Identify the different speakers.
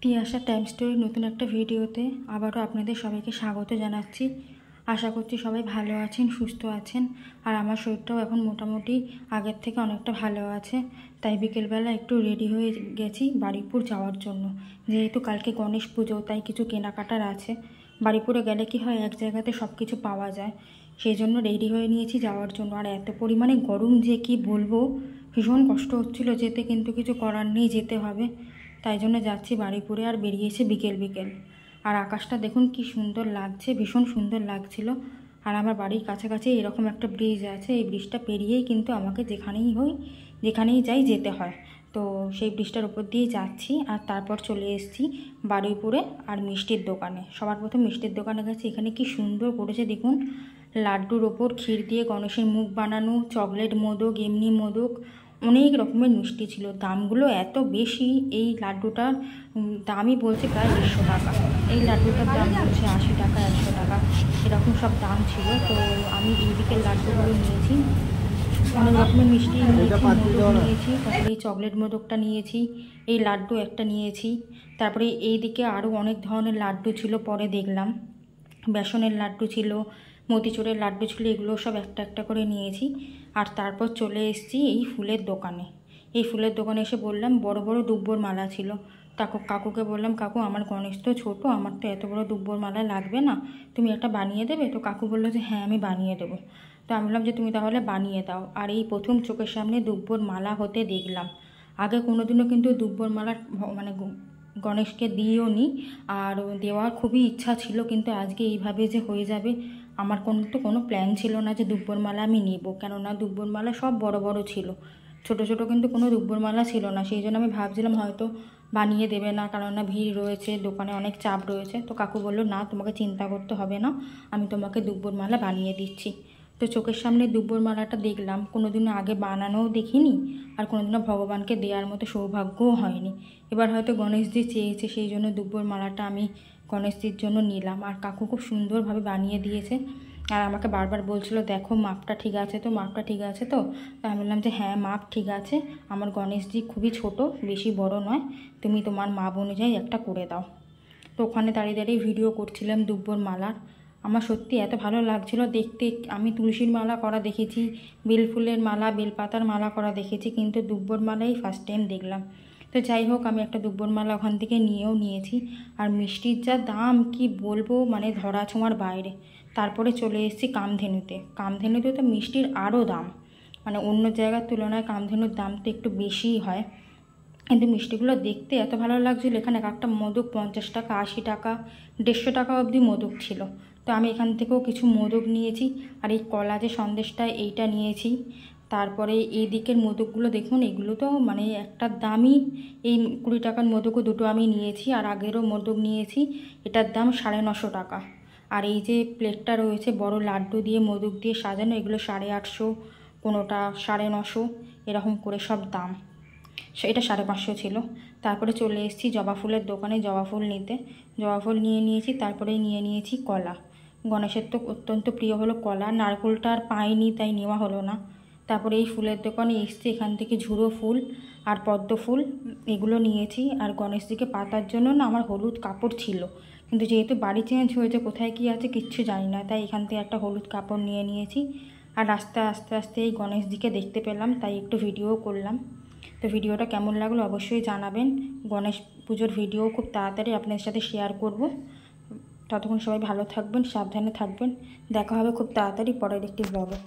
Speaker 1: Tiyasha time story নতুন একটা ভিডিওতে আবারও আপনাদের সবাইকে স্বাগত জানাচ্ছি। আশা করছি সবাই ভালো আছেন, সুস্থ আছেন। আর আমার শরীরটাও এখন মোটামুটি আগের থেকে অনেকটা ভালো আছে। তাই বিকেলবেলা একটু রেডি হয়ে গেছি বারুইপুর যাওয়ার জন্য। যেহেতু কালকে গণেশ পুজো, তাই কিছু কেনাকাটার আছে। বারুইপুরে গেলে কি হয়, এক জায়গাতে সব কিছু পাওয়া যায়, সেই জন্য রেডি হয়ে নিয়েছি যাওয়ার জন্য। আর এত পরিমাণে গরম যে কি বলবো, ভীষণ কষ্ট হচ্ছিল যেতে, কিন্তু কিছু করার নেই, যেতে হবে। তাই জন্য যাচ্ছি বারুইপুরে। আর বেরিয়েছে বিকেল বিকেল। আর আকাশটা দেখুন কি সুন্দর লাগছে, ভীষণ সুন্দর লাগছিল। আর আমার বাড়ির কাছাকাছি এরকম একটা ব্রিজ আছে, এই ব্রিজটা পেরিয়েই কিন্তু আমাকে যেখানেই যাই যেতে হয়। তো সেই ব্রিজটার উপর দিয়েই যাচ্ছি। আর তারপর চলে এসেছি বারুইপুরে আর মিষ্টির দোকানে। সবার প্রথম মিষ্টির দোকানে গেছি। এখানে কি সুন্দর করেছে দেখুন, লাড্ডুর ওপর ক্ষীর দিয়ে গণেশের মুখ বানানো, চকলেট মোদক, এমনি মোদক, অনেক রকমের মিষ্টি ছিল। দামগুলো এত বেশি, এই লাড্ডুটার দামই বলছে প্রায় 150 টাকা। এই লাড্ডুটার দাম বলছে 80 টাকা, 100 টাকা, এরকম সব দাম ছিল। তো আমি এই দিকের লাড্ডুগুলো নিয়েছি, অনেক রকমের মিষ্টি নিয়েছি, মোদক নিয়েছি, তারপরে এই চকলেট মোদকটা নিয়েছি, এই লাড্ডু একটা নিয়েছি। তারপরে এই দিকে আরও অনেক ধরনের লাড্ডু ছিল, পরে দেখলাম বেসনের লাড্ডু ছিল, মতিচুরের লাড্ডু ছিল, এগুলো সব একটা একটা করে নিয়েছি। আর তারপর চলে এসেছি এই ফুলের দোকানে। এই ফুলের দোকানে এসে বললাম, বড় বড় দুব্বর মালা ছিল। কাকুকে বললাম, কাকু আমার গণেশ তো ছোটো, আমার তো এত বড় দুব্বর মালা লাগবে না, তুমি একটা বানিয়ে দেবে? তো কাকু বললো যে হ্যাঁ আমি বানিয়ে দেবো। তো আমি বললাম যে তুমি তাহলে বানিয়ে দাও। আর এই প্রথম চোখের সামনে দুব্বর মালা হতে দেখলাম। আগে কোনোদিনও কিন্তু দুব্বর মালার মানে গণেশকে দিয়েও নি, আর দেওয়ার খুবই ইচ্ছা ছিল, কিন্তু আজকে এইভাবে যে হয়ে যাবে আমার কোনো প্ল্যান ছিল না যে দুব্বর মালা আমি নিব। কেননা দুব্বর মালা সব বড় বড় ছিল, ছোট ছোট কিন্তু কোনো দুব্বর মালা ছিল না। সেই জন্য আমি ভাবছিলাম হয়তো বানিয়ে দেবে না, কেননা ভিড় রয়েছে, দোকানে অনেক চাপ রয়েছে। তো কাকু বললো না, তোমাকে চিন্তা করতে হবে না, আমি তোমাকে দুব্বর মালা বানিয়ে দিচ্ছি। তো চোখের সামনে দুব্বর মালাটা দেখলাম, কোনোদিনও আগে বানানোও দেখিনি, আর কোনোদিনও ভগবানকে দেওয়ার মতো সৌভাগ্যও হয়নি। এবার হয়তো গণেশজি চেয়েছে, সেই জন্য দুব্বর মালাটা আমি গণেশজির জন্য নিলাম। আর কাকু খুব সুন্দরভাবে বানিয়ে দিয়েছে। আর আমাকে বারবার বলছিল, দেখো মাপটা ঠিক আছে তো, মাপটা ঠিক আছে তো। তা আমি বললাম যে হ্যাঁ মাপ ঠিক আছে, আমার গণেশজি খুবই ছোট, বেশি বড় নয়, তুমি তোমার মাপ অনুযায়ী একটা করে দাও। তো ওখানে দাঁড়িয়ে দাঁড়িয়ে ভিডিও করছিলাম দুব্বর মালার। আমার সত্যি এত ভালো লাগছিল দেখতে। আমি তুলসীর মালা করা দেখেছি, বেলফুলের মালা, বেলপাতার মালা করা দেখেছি, কিন্তু দুব্বর মালাই ফার্স্ট টাইম দেখলাম। তো যাই হোক, আমি একটা দুব্বর মালা ওখান থেকে নিয়েও নিয়েছি। আর মিষ্টির যা দাম কি বলবো, মানে ধরা ছোঁয়ার বাইরে। তারপরে চলে এসেছি কামধেনুতে তো মিষ্টির আরও দাম, মানে অন্য জায়গার তুলনায় কামধেনুর দাম তো একটু বেশিই হয়, কিন্তু মিষ্টিগুলো দেখতে এত ভালো লাগছিলো। এখানে একটা মোদক 50 টাকা, 80 টাকা, 150 টাকা অবধি মোদক ছিল। তো আমি এখান থেকেও কিছু মোদক নিয়েছি। আর এই কলা যে সন্দেশটা, এইটা নিয়েছি। তারপরে এই দিকের মোদকগুলো দেখুন, এগুলো তো মানে একটা দামই, এই 20 টাকার মোদকও দুটো আমি নিয়েছি। আর আগেরও মোদক নিয়েছি, এটার দাম 950 টাকা। আর এই যে প্লেটটা রয়েছে বড় লাড্ডু দিয়ে মোদক দিয়ে সাজানো, এগুলো 850, কোনোটা 950, এরকম করে সব দাম। এটা 550 ছিল। তারপরে চলে এসেছি জবা ফুলের দোকানে জবা ফুল নিতে। জবা ফুল নিয়ে নিয়েছি। তারপরে নিয়ে নিয়েছি কলা। গণেশের তো অত্যন্ত প্রিয় হলো কলা। নারকেলটা আর পাইনি, তাই নেওয়া হলো না। তারপরে এই ফুলের দোকানে এসেছি, এখান থেকে ঝুড়ো ফুল আর পদ্ম ফুল এগুলো নিয়েছি। আর গণেশজিকে পাতার জন্য না আমার হলুদ কাপড় ছিল, কিন্তু যেহেতু বাড়ি চেঞ্জ হয়েছে, কোথায় কী আছে কিচ্ছু জানি না, তাই এখান থেকে একটা হলুদ কাপড় নিয়ে নিয়েছি। আর আস্তে আস্তে এই গণেশজিকে দেখতে পেলাম, তাই একটু ভিডিও করলাম। তো ভিডিওটা কেমন লাগলো অবশ্যই জানাবেন। গণেশ পুজোর ভিডিও খুব তাড়াতাড়ি আপনাদের সাথে শেয়ার করব। ততক্ষণ সবাই ভালো থাকবেন, সাবধানে থাকবেন। দেখা হবে খুব তাড়াতাড়ি পরের একটি ব্লগে।